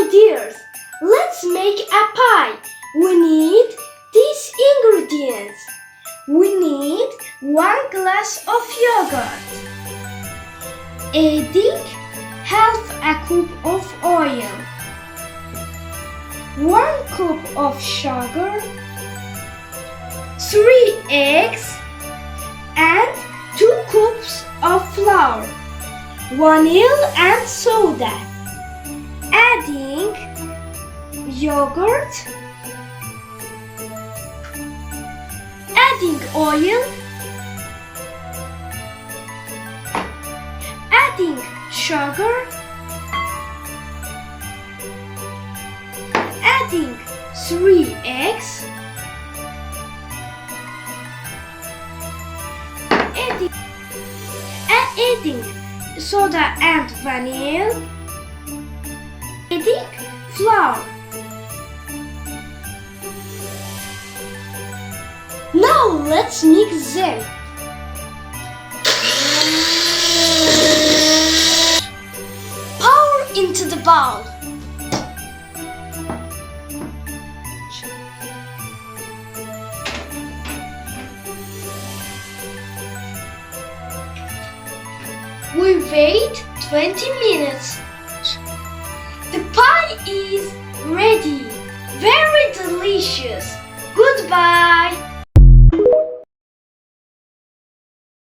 my dears, let's make a pie. We need these ingredients. We need 1 glass of yogurt, adding half a cup of oil, 1 cup of sugar, 3 eggs, and 2 cups of flour, vanilla and soda. Adding yogurt, adding oil, adding sugar, adding 3 eggs, adding soda and vanilla, adding flour. Now let's mix them. Pour into the bowl. We wait 20 minutes. The pie is ready. Very delicious. Goodbye.